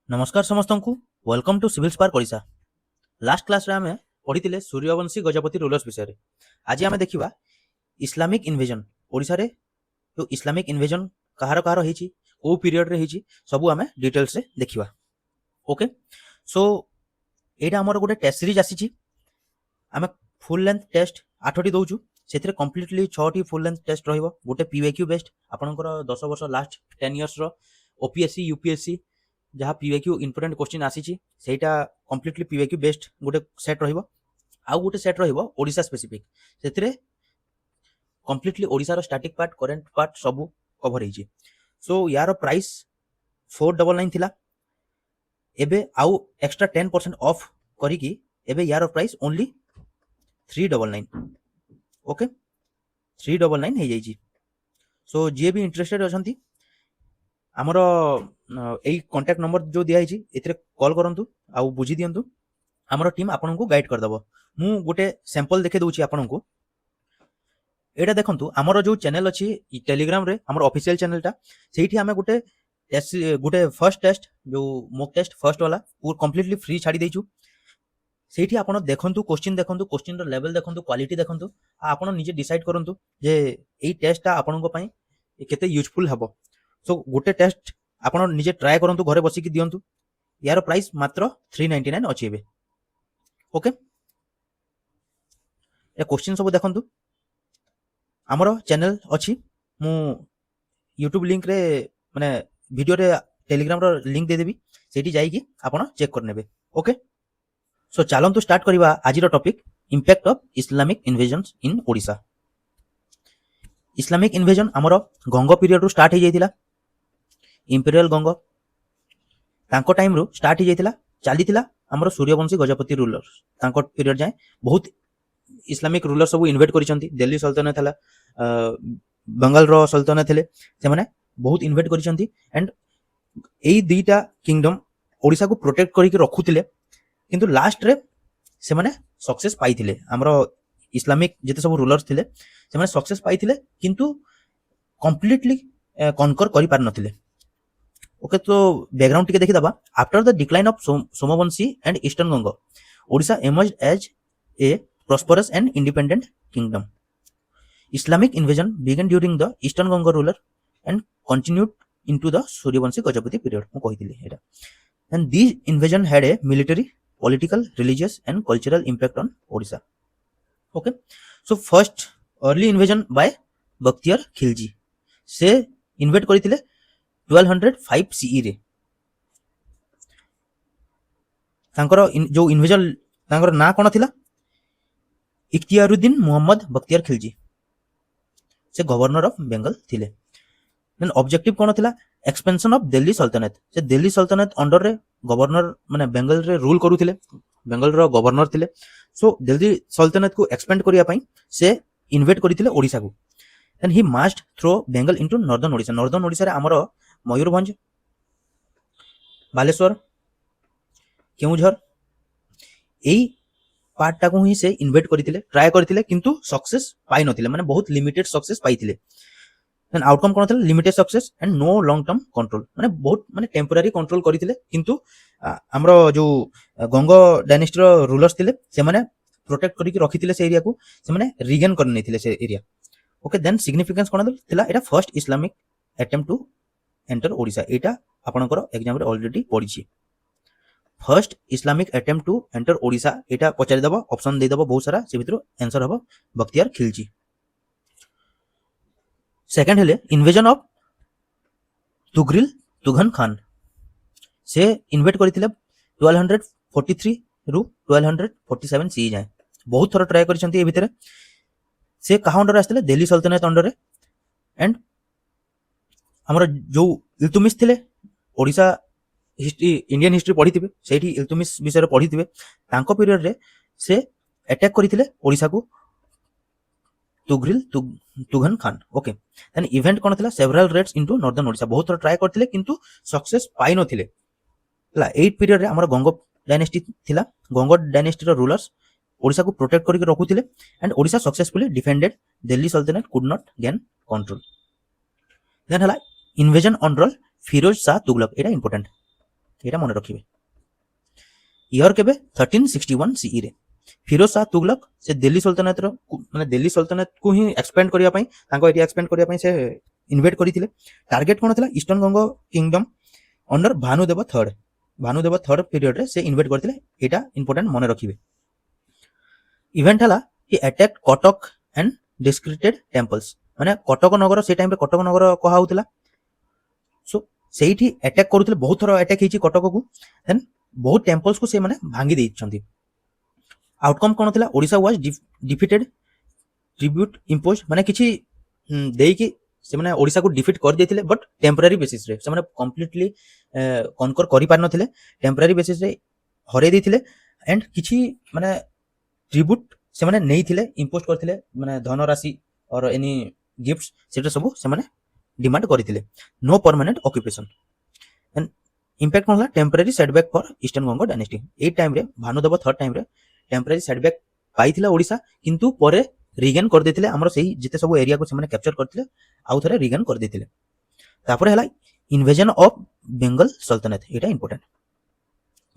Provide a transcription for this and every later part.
नमस्कार समस्त को welcome to civil spark Odisha. Last class रे आमे पढ़ी सूर्यवंशी गजपति रूलर्स विषय। आज आमे देखिबा इस्लामिक इन्वेजन ओडिशा रे। तो इस्लामिक इन्वेजन कहार कहार होईची को पीरियड रे होईची सब आमे डिटेल्स रे देखिबा। ओके, सो एटा हमर गोटे टेस्ट सीरीज आसीची। आमे फुल लेंथ टेस्ट 8टी दउचू, सेथिरे कंप्लीटली 6टी फुल लेंथ टेस्ट रहइबो। गोटे पीवाईक्यू बेस्ड आपनकर 10 वर्ष लास्ट 10 इयर्स रो ओपीएससी यूपीएससी जहाँ पीवाईक्यू इंपोर्टेंट क्वेश्चन आसीची सेटा कंप्लीटली पीवाईक्यू बेस्ड गोटे सेट रहइबो। आउ गोटे सेट रहइबो ओडिशा स्पेसिफिक, सेथिरे कंप्लीटली ओडिशा रो स्टैटिक पार्ट करंट पार्ट सब कवर हेची। सो यार प्राइस 499 थिला, एबे आउ एक्स्ट्रा 10% ऑफ करिकी एबे यार प्राइस ओनली 399। ओके, 399 हे जाईची। सो जे भी इंटरेस्टेड अछंती आमर एई कांटेक्ट नंबर जो दिया है एथिरे कॉल करंतु आउ बुझी दियंतु, आमर टीम आपन को गाइड कर दबो। मु गोटे सैंपल देखे दउची आपन को। एटा देखंतु आमर जो चैनल अछि टेलीग्राम रे, आमर ऑफिशियल चैनलटा, सेठी हमें गोटे फर्स्ट टेस्ट जो मॉक टेस्ट फर्स्ट वाला पूरा कंप्लीटली फ्री छाडी देइछु। सेठी आपन देखंतु, क्वेश्चन रो लेवल देखंतु, क्वालिटी देखंतु, आपन निजे डिसाइड करंतु जे एई टेस्टटा आपन को पई केते यूजफुल हबो। सो गोटे टेस्ट आपन निजे ट्राई करंतु, घरे बसी कि दियंतु। यार प्राइस मात्र 399 अछि एबे। ओके, ए क्वेश्चन सब देखंतु। हमरो चैनल अछि, मु YouTube लिंक रे माने वीडियो रे टेलीग्राम रो लिंक दे देबी, सेठी जाई कि आपन चेक कर नेबे। ओके, सो चलंतु स्टार्ट करिबा आज रो topic, impact of Islamic invasions in Odisha. Islamic invasion हमरो गंग पीरियड रो स्टार्ट हे जाइतिला। इंपीरियल गंग तांको टाइम रो स्टार्ट ही जाइतिला, चलीतिला हमरो सूर्यवंशी गजपति रूलर्स तांको पीरियड जाए बहुत इस्लामिक रूलर सब इन्वेट करिसंती। दिल्ली सल्तनत हला, बंगाल रो सल्तनत हेले, से माने बहुत इन्वेट करिसंती। एंड एई दुईटा किंगडम ओडिशा को प्रोटेक्ट करिके रखुतिले, किंतु लास्ट रे से माने सक्सेस पाइथिले। हमरो इस्लामिक जते सब रूलर्स थिले से माने सक्सेस पाइथिले, किंतु कंप्लीटली कनकर करि पार नथिले। ओके, तो बैकग्राउंड टिके देखि दबा। After the decline of Somavanshi and eastern Ganga, Odisha emerged as a prosperous and independent kingdom. Islamic invasion began during the Eastern Ganga ruler and continued into the Suryavanshi Gajapati period. मु कहितली एटा। And these invasion had a military, political, religious and cultural impact on Odisha. Okay, so first early invasion by Bakhtiyar Khilji, से InvIT करिथिले 1205 CE रे। तांकर जो invasion तांकर ना कोन थिला, इख्तियारुद्दीन मोहम्मद बख्तियार खिलजी, से governor of Bengal थिले। देन ऑब्जेक्टिव कोन थिला, एक्सपेंशन ऑफ दिल्ली सल्तनत। से दिल्ली सल्तनत अंडर रे गवर्नर माने बेंगल रे रूल करूथिले, बेंगल रो गवर्नर थिले। सो दिल्ली सल्तनत को एक्सपेंड करिया पई से इन्वेट करिथिले ओडिसा को। Then he marched through Bengal into northern Odisha. Northern Odisha रे हमरो मयूरभंज, बालेश्वर, केउझर एई पार्ट टाको ही से इन्वेट करिथिले, ट्राई करिथिले, किंतु सक्सेस पाइ नथिले, माने बहुत लिमिटेड सक्सेस पाइथिले। देन आउटकम कोन थिला, limited success and no long term control, माने बहुत माने टेम्पररी कंट्रोल करिथिले, किंतु हमरो जो गंग डायनेस्टी रो रूलर्स थिले से माने प्रोटेक्ट करिके रखिथिले से एरिया को, से माने रिगेन करने नथिले से एरिया। ओके, देन सिग्निफिकेंस कोन थिला, एटा first Islamic attempt to enter Odisha. एटा आपनकर एग्जाम रे ऑलरेडी पढिछि। First Islamic attempt to enter Odisha, एटा पचारि दबो, ऑप्शन दे दबो बहुत सारा, से भितरो आंसर हबो बख्तियार खिलजी। सेकंड हेले इन्वेजन ऑफ तुगरिल तुघन खान, से इन्वेट करिथिले 1243 रु 1247 सी जाय। बहुत थोड़ा ट्राई करिसंती ए भितरे। से कहा अंडर आस्थिले, दिल्ली सल्तनत अंडर रे। एंड हमर जो इल्तुमिश थिले, ओडिशा हिस्ट्री इंडियन हिस्ट्री पढ़ी थे, से इल्तुमिश विषय पढ़ी थे, तांको पीरियड रे से अटैक करिथिले ओडिशा को Tughral Tughan Khan. Okay, then event कोन थिला, several raids into northern Odisha. बहुत थोड़ा ट्राई करथिले, किंतु सक्सेस पाइ नथिले। हला एट पीरियड रे हमर गंग डायनेस्टी थिला। गंग डायनेस्टी रो रूलर्स ओडिशा को प्रोटेक्ट करिके रखुथिले, and Odisha successfully defended Delhi Sultanate could not gain control. Then हला इन्वेजन अंडर फिरोज शाह तुगलक, एटा इंपोर्टेंट। ଏଇଟା ମନେ ରଖିବେ। ଇୟର କେବେ 1361 CE ରେ ଫିରୋଜ ଶାହ ତୁଗଲକ ସେ ଦିଲ୍ଲୀ ସଲତନତର ମାନେ ଦିଲ୍ଲୀ ସଲତନତକୁ ହିଁ ଏକ୍ସପେଣ୍ଡ କରିବା ପାଇଁ ତାଙ୍କ ଏରିଆ ଏକ୍ସପେଣ୍ଡ କରିବା ପାଇଁ ସେ ଇନଭେଟ କରିଥିଲେ। ଟାର୍ଗେଟ କ'ଣ ଥିଲା? Eastern Ganga kingdom under Bhanudeva third ପିରିୟଡରେ ସେ ଇନଭେଟ କରିଥିଲେ। ଏଇଟା ଇମ୍ପୋର୍ଟାଣ୍ଟ ମନେ ରଖିବେ। ଇଭେଣ୍ଟ ହେଲା he attack Cuttack and desecrated temples, ମାନେ କଟକ ନଗର ସେ ଟାଇମରେ କଟକ ନଗର କୁହା ହଉଥିଲା। ସୋ ସେଇଠି ଆଟାକ୍ କରୁଥିଲେ, ବହୁତ ଥର ଆଟାକ୍ ହେଇଛି କଟକକୁ। ଦେନ୍ ବହୁତ ଟେମ୍ପଲ୍ସକୁ ସେମାନେ ଭାଙ୍ଗି ଦେଇଛନ୍ତି। ଆଉଟକମ୍ କ'ଣ ଥିଲା? ଓଡ଼ିଶା ୱାଜ ଡିଫିଟେଡ, ଟ୍ରିବ୍ୟୁଟ ଇମ୍ପୋଜ, ମାନେ କିଛି ଦେଇକି ସେମାନେ ଓଡ଼ିଶାକୁ ଡିଫିଟ୍ କରିଦେଇଥିଲେ, ବଟ୍ ଟେମ୍ପରାରୀ ବେସିସରେ ସେମାନେ କମ୍ପ୍ଲିଟଲି କନକର କରିପାରିନଥିଲେ, ଟେମ୍ପରାରୀ ବେସିସରେ ହରେଇ ଦେଇଥିଲେ। ଆଣ୍ଡ କିଛି ମାନେ ଟ୍ରିବ୍ୟୁଟ ସେମାନେ ନେଇଥିଲେ, ଇମ୍ପୋଜ କରିଥିଲେ, ମାନେ ଧନରାଶି ଅର ଏନି ଗିଫ୍ଟ ସେଟା ସବୁ ସେମାନେ ଡିମାଣ୍ଡ କରିଥିଲେ। No permanent occupation and impact कौन temporary setback for eastern Ganga dynasty. ए टाइम रे भानुदेव थर्ड टाइम रे टेम्पररी सेटबैक पाइथिला ओडिसा, किंतु परे रिगेन कर देथिले। हमर सही जिते सब एरिया को से कैप्चर करथिले आउ थरे रिगेन कर देथिले। तापर हला इन्वेजन ऑफ बेंगल सल्तनत। एटा इंपोर्टेंट।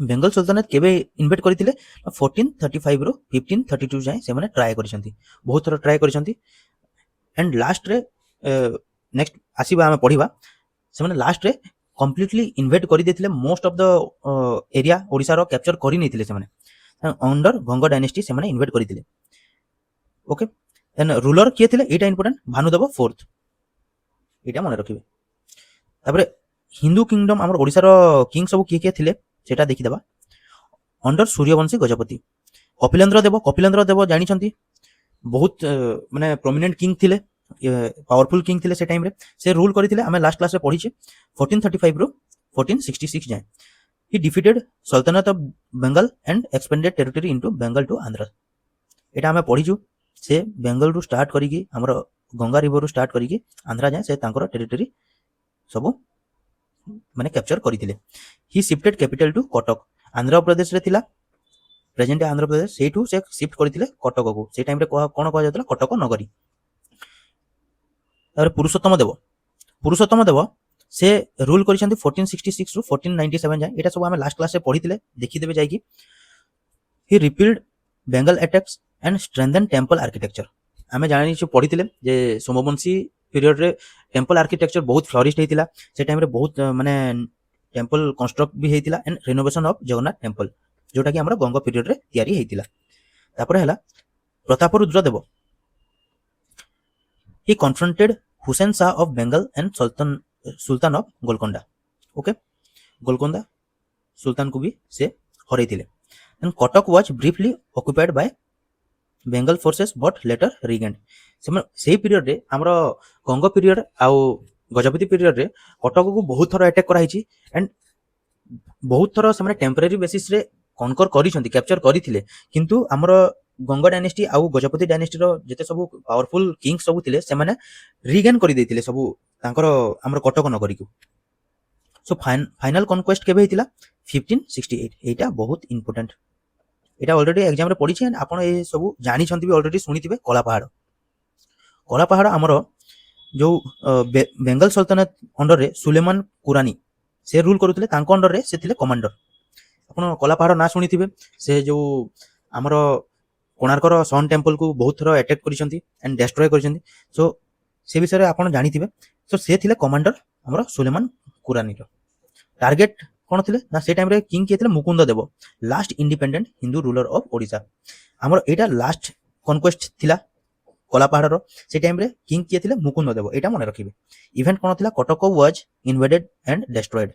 बेंगल सल्तनत केबे इन्वेट करथिले? 1435 रो 1532 जाय से माने ट्राई करिसंती, बहुत थर ट्राई करिसंती। एंड लास्ट रे नेक्स्ट आसीबा हम पढिबा, से माने लास्ट रे कंप्लीटली इन्वेट करि देथिले। Most of the area Odisha रो कैप्चर करि नैथिले से माने अंडर गंग डायनेस्टी से माने इन्वेट करिथिले। ओके, देन रूलर किए थिले? एटा इंपोर्टेंट, भानुदेव फोर्थ। एटा मने रखिबे। तापरे हिंदू किंगडम हमर ओडिसा रो किंग सब किए किए थिले सेटा देखि देबा। अंडर सूर्यवंशी गजपति कपिलेंद्र देव जानि छंती, बहुत माने प्रोमिनेंट किंग थिले, पावरफुल किंग थिले से टाइम रे। से रूल करिथिले, हमें लास्ट क्लास रे पढिचे 1435 रो 1466 जाय। ही डिफिटेड सल्तनत of Bengal and expanded territory into Bengal to Andhra. एटा हमें पढिचु। से बेंगल रु स्टार्ट करिकी हमर गंगा रिवर रु स्टार्ट करिकी आंध्रा जाय से तांकर टेरिटरी सब माने कैप्चर करिथिले। He shifted capital to Cuttack, Andhra Pradesh रे थिला, प्रेजेंट आंध्र प्रदेश, सेठू से शिफ्ट करथिले कटक को। से टाइम रे कोन कहा जातला? कटक नगरी। तारे पुरुषोत्तम देव से रूल करिसंती 1466 रु 1497 जाय। एटा सब हम लास्ट क्लास रे पढिथिले, देखि देबे जाय कि। He repelled Bengal attacks and strengthen temple architecture. हमें जानि छु पढिथिले जे सोमवंशी पीरियड रे टेंपल आर्किटेक्चर बहुत फ्लरिश हेतिला। से टाइम रे बहुत माने टेंपल कंस्ट्रक्ट भी हेतिला and renovation of Jagannath temple, जोटा कि हमर गंगा पीरियड रे तयारी हेतिला। तापर हला प्रतापरुद्र देव। He confronted Hussain Shah of Bengal and Sultan of Golconda. Okay, Golconda सुल्तान को भी से हरैथिले। And Kotak was briefly occupied by Bengal forces but later regained. से पीरियड रे हमर गंगा पीरियड आउ गजपति पीरियड रे कटक को बहुत थर अटैक कराइछि एंड बहुत थर से टेम्पररी बेसिस रे कनकर करिसंती, कैप्चर करिथिले। किंतु हमर गंगा डायनेस्टी आउ गजपति डायनेस्टी रो जते सब पावरफुल किंग सब थिले से माने रिगेन करि दैथिले सब तांकर हमर कटक नगरी को। सो फाइनल कन्क्वेस्ट केबे हेतिला? 1568। एटा बहुत इंपोर्टेंट। एटा ऑलरेडी एग्जाम रे पढिछि एंड आपण ए सब जानि छंती भी ऑलरेडी सुनिथिबे। कला पहाड़ हमर जो बेंगल सल्तनत अंडर रे सुलेमान कुरानी से रूल करूथिले, तांको अंडर रे से थिले कमांडर। आपण कला पहाड़ ना सुनिथिबे। से जो हमर कोणार्कर सन टेम्पल को बहुत थर अटैक करिसंती एंड डिस्ट्रॉय करिसंती। सो से विषय रे आपण जानिथिबे। सो से थिले कमांडर हमर सुलेमान कुरानी रो। टार्गेट कोन थिले ना? से टाइम रे किंग के थिले Mukunda Deva, last independent Hindu ruler of Odisha. हमर एटा लास्ट कन्क्वेस्ट थिला कला पहाड़ रो। से टाइम रे किंग के थिले मुकुंद देव। एटा मने रखिबे। इवेंट कोन थिला? Cuttack was invaded and destroyed.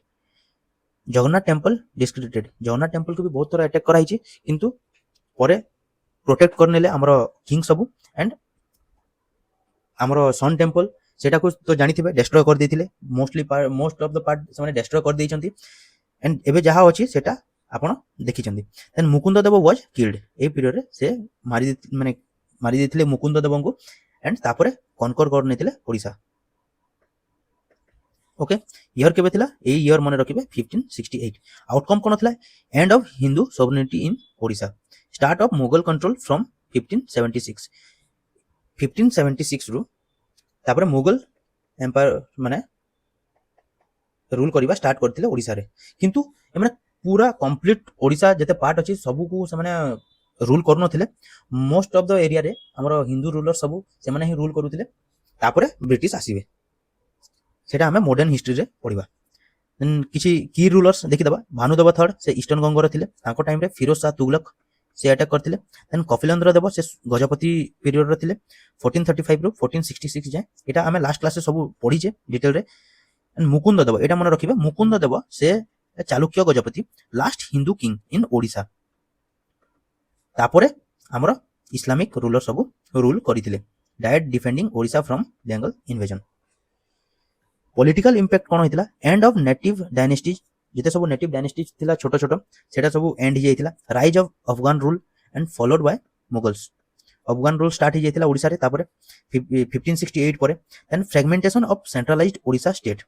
Jagannath temple discredited. Jagannath temple को भी बहुत थर अटैक कराइछि, किंतु परे प्रोटेक्ट करनेले हमर किंग सब एंड हमर सन टेम्पल सेटा को तो जानिथिबे डिस्ट्रॉय कर देथिले। मोस्ट ऑफ द पार्ट से माने डिस्ट्रॉय कर देइछंती एंड एबे जहा अछि सेटा आपण देखिछंती। Then Mukunda Deva was killed. ए पीरियड रे से मारी देथिले मुकुंद देव को एंड तापरे कनकर कर नेथिले ओडिसा। ओके, ईयर केबे थिला? ए ईयर मने रखिबे 1568। आउटकम कोन थिला? End of Hindu sovereignty in Odisha, start of Mughal control from 1576 रु तापरे मुगल एम्पायर माने रूल करवा स्टार्ट करथिले ओडिसा रे किंतु एमने पूरा कंप्लीट ओडिसा जते पार्ट अछि सबु को से माने रूल करू नथिले मोस्ट ऑफ द एरिया रे हमर हिंदू रूलर सबु से माने ही रूल करूथिले तापरे ब्रिटिश आसीबे सेटा हमें मॉडर्न हिस्ट्री रे पढिबा देन किछि की रूलर्स देखि दबा भानुदेव थर्ड से ईस्टर्न गंगोर थिले ताको टाइम रे फिरोज शाह तुगलक से अटैक करथिले देन कपिलेंद्र देव से गजपति पीरियड रे थिले 1435 रु 1466 जाय एटा हमें लास्ट क्लास से सब पढी जे डिटेल रे एंड मुकुंद देव एटा मन रखिबे मुकुंद देव से Chalukya Gajapati last Hindu king in Odisha तापरे हमर इस्लामिक रूलर सब रूल करिथिले direct defending Odisha from Bengal invasion political impact कोन होइतिला एंड ऑफ नेटिव डायनेस्टीज जते सब नेटिव डायनेस्टीज थिला छोटो छोटो सेटा सब एंड हो जाइतिला rise of Afghan rule and followed by Mughals Afghan rule start हो जाइतिला ओडिसा रे तापरे 1568 परे then fragmentation of centralised Odisha state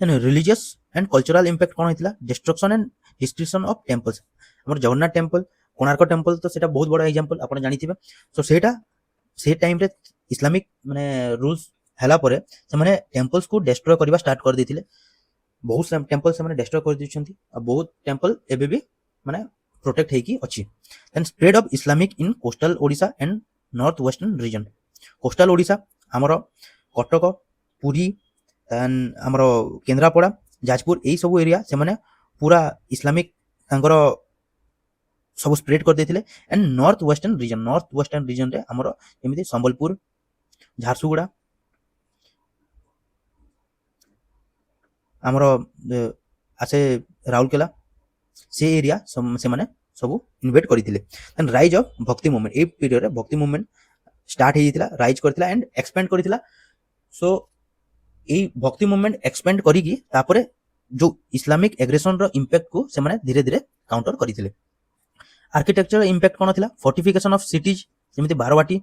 then religious and cultural impact कोन होइतिला destruction and destruction of temples हमर जगन्नाथ टेंपल कोणार्क टेंपल तो सेटा बहुत बड़ा एग्जांपल आपण जानिथिबे सो सेटा से टाइम रे इस्लामिक माने रूल्स हला परे से माने टेंपल्स को डिस्ट्रॉय करबा स्टार्ट कर देथिले बहुत से टेंपल से माने डिस्ट्रॉय कर दिछंती आ बहुत टेंपल एबे भी माने प्रोटेक्ट है की अछि then spread of Islamic in coastal Odisha and north western region coastal Odisha हमरो कटक पुरी देन हमरो केंद्रापड़ा जाजपुर एई सब एरिया से माने पूरा इस्लामिक तांगर सब स्प्रेड कर देथिले एंड नॉर्थ वेस्टर्न रीजन रे हमरो एमिति संबलपुर झारसुगुड़ा हमरो आसे राउरकेला से एरिया से माने सब इन्वेट करिथिले then rise of Bhakti movement ए पीरियड रे भक्ति मूवमेंट स्टार्ट हे जितिला राइज करथिला एंड एक्सपेंड करथिला सो ए भक्ति मूवमेंट एक्सपेंड करिकी तापरे जो इस्लामिक एग्रेशन रो इंपैक्ट को से माने धीरे धीरे काउंटर करिथिले आर्किटेक्चर इंपैक्ट कोन थिला फोर्टिफिकेशन ऑफ सिटीज जेमिति बारवाटी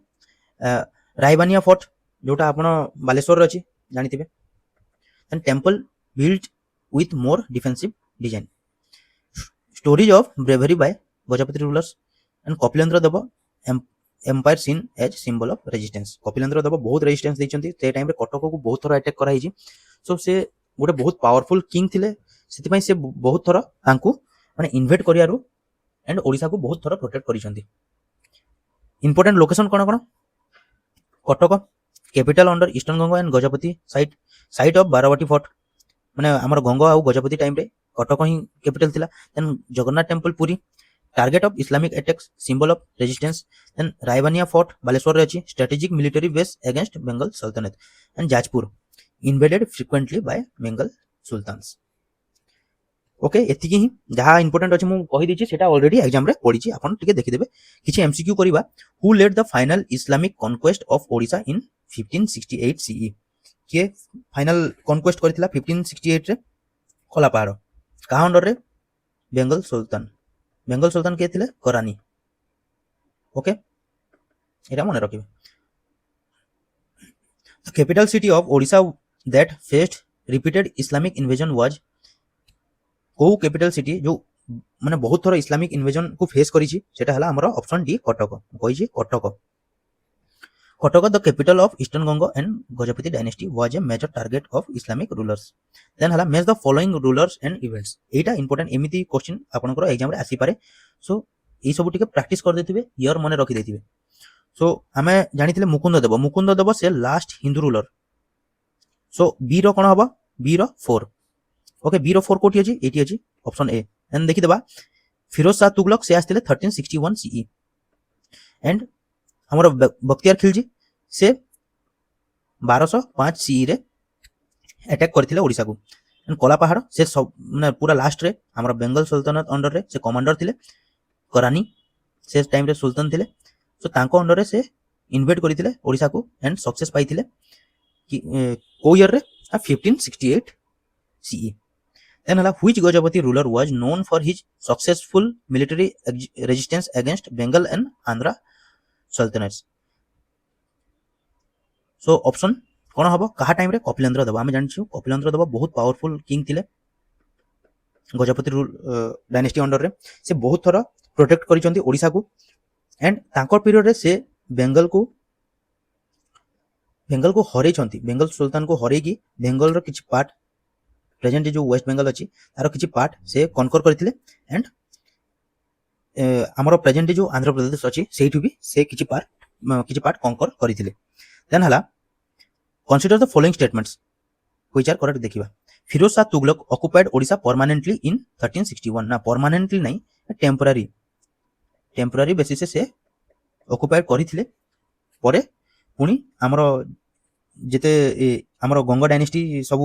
रायबानिया फोर्ट जोटा आपण बालेश्वर रे अछि जानिथिबे and temple built with more defensive design. Stories of bravery by Gajapati rulers and Kapilendra Deva empire seen as symbol of resistance. Kapilendra Deva बहुत resistance देइचंती ते टाइम रे कटक को बहुत थरा अटैक करा हिची सो से गोटे बहुत पावरफुल किंग थिले सेति पई से बहुत थरा तांकू माने इन्वेट करियारु एंड ओडिसा को बहुत थरा प्रोटेक्ट करिसंती इंपोर्टेंट लोकेशन कोन Cuttack capital under eastern Ganga and Gajapati site of Barabati fort माने हमर गंगा आ गजपति टाइम रे कटक ही कैपिटल थिला then Jagannath temple Puri target of Islamic attacks symbol of resistance then Raibania fort Baleswar रे अछि strategic military base against Bengal Sultanate and Jajpur invaded frequently by Bengal sultans okay एति ही जहा इंपोर्टेंट अछि मु कहि दिछि सेटा ऑलरेडी एग्जाम रे पढिछि आपन टिके देखि देबे किछि एमसीक्यू करिबा who led the final Islamic conquest of Odisha in 1568 CE के फाइनल कॉन्क्वेस्ट करथिला 1568 रे कोलापहाड़ का अंडर रे बेंगल सुल्तान के थिले करानी ओके एटा मने रखिबे the capital city of Odisha that faced repeated Islamic invasion was को कैपिटल सिटी जो माने बहुत थोड़ा इस्लामिक इन्वेजन को फेस करिछि सेटा हला हमर ऑप्शन डी कटक कहिछि Cuttack the capital of eastern Ganga and Gajapati dynasty was a major target of Islamic rulers then हला match the following rulers and events एटा इंपोर्टेंट एमिति क्वेश्चन आपनकर एग्जाम रे आसी पारे सो ए सब टिके प्रैक्टिस कर देथिबे ईयर मने रखि देथिबे सो हमें जानिथिले मुकुंद देव से लास्ट हिंदू रूलर सो बी रो कोन हबो बी रो 4 ओके बी रो 4 कोठी अछि एटी अछि ऑप्शन ए एंड देखि देबा फिरोज शाह तुगलक से आस्तिले 1361 सीई एंड हमर बख्तियार खिलजी से 1205 सीई रे अटैक करथिले ओडिसा को एंड कोला पहाड़ से सब माने पूरा लास्ट रे हमर बेंगल सुल्तानत अंडर रे से कमांडर थिले करानी से टाइम रे सुल्तान थिले सो तांको अंडर रे से इन्वेट करथिले ओडिसा को एंड सक्सेस पाइथिले कि को ईयर रे 1568 CE then hala which Gajapati ruler was known for his successful military resistance against Bengal and Andhra sultanates so option कोन हबो कहा टाइम रे कपिलेंद्र देव हम जानछु कपिलेंद्र देव बहुत पावरफुल किंग थिले गजपति रूल डायनेस्टी अंडर रे से बहुत थरा प्रोटेक्ट करिसंती ओडिसा को एंड तांकर पीरियड रे से बेंगल को हरै छंती बेंगल सुल्तान को हरै की बेंगल रो किछ पार्ट प्रेजेंट जो वेस्ट बेंगल अच्छी तार किसी पार्ट से कनकर करथिले एंड आमर प्रेजेंट जो आंध्र प्रदेश अच्छी से भी से किसी पार्ट कनकर करथिले देन हला consider the following statements which are correct देखिबा Firoz Shah Tughlaq occupied Odisha permanently in 1361 ना परमानेंटली नहीं टेम्पोरारी बेसिस से ऑक्युपाइड करथिले परे पुणी आमर जेते आमर गंगा डायनेस्टी सब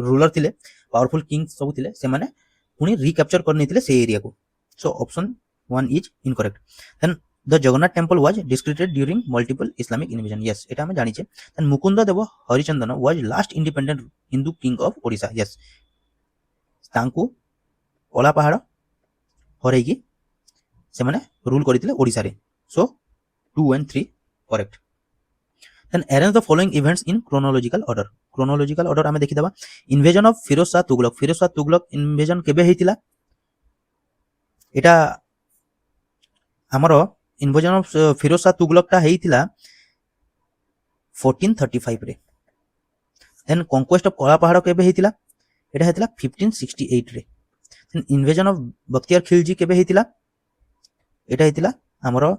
रूलर थिले पावरफुल किंग सब थिले से माने पुणी रिकैप्चर कर नेथिले से एरिया को so option 1 is incorrect then the Jagannath temple was desecrated during multiple Islamic invasion yes एटा हम जानिछे then Mukunda Deva Harichandan was last independent Hindu king of Odisha yes तांकू ओला पहाड़ हरैकी से माने रूल करथिले ओडिशा रे so 2 and 3 correct then arrange the following events in chronological order आमे देखि दबा invasion of Firoz Shah Tughlaq invasion केबे हेतिला एटा हमरो इन्वेजन ऑफ फिरोज शाह तुगलक टा हेतिला 1435 रे देन कॉन्क्वेस्ट ऑफ कला पहाड़ केबे हेतिला एटा हेतिला 1568 रे then invasion of Bakhtiyar Khilji केबे हेतिला एटा हेतिला हमरो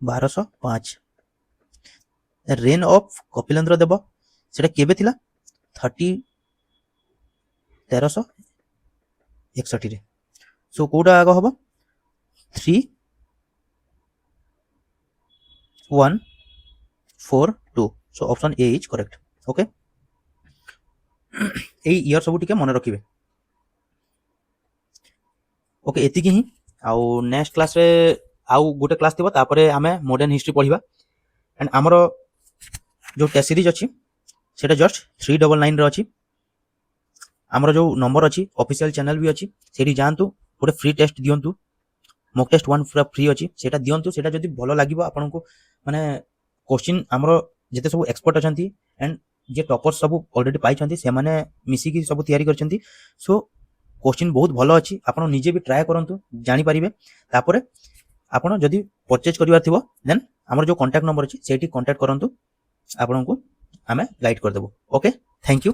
1205 रेन ऑफ कपिलेंद्र देव सेटा केबे थिला 1361 रे सो कोडा आगो हबो 3 1 4 2 so option A is correct okay a year सब टिके मन रखिबे ओके एति की ही आउ नेक्स्ट क्लास रे आउ गोटे क्लास थिबो तापरे आमे मॉडर्न हिस्ट्री पढिबा एंड हमरो जो टेस्ट सीरीज अच्छी सेटा जस्ट 399 रे अच्छी आमर जो नंबर अच्छी ऑफिशियल चैनल भी अच्छी सेठी जानतु गोटे फ्री टेस्ट दियंतु मॉक टेस्ट 1 पूरा फ्री अच्छी सेटा दियंतु सेटा जदी भलो लागिबो आपन को माने क्वेश्चन आमर जेते सब एक्सपर्ट अछंती एंड जे टॉपर्स सब ऑलरेडी पाई छंती से माने मिसी की सब तयारी करछंती सो क्वेश्चन बहुत भलो अच्छी आपन निजे भी ट्राई करंतु जानि परिबे तापरे आपन जदी परचेज करिवार थिबो देन आमर जो कांटेक्ट नंबर अच्छी सेठी कांटेक्ट करंतु आपन को आमे गाइड कर देबो ओके थैंक यू।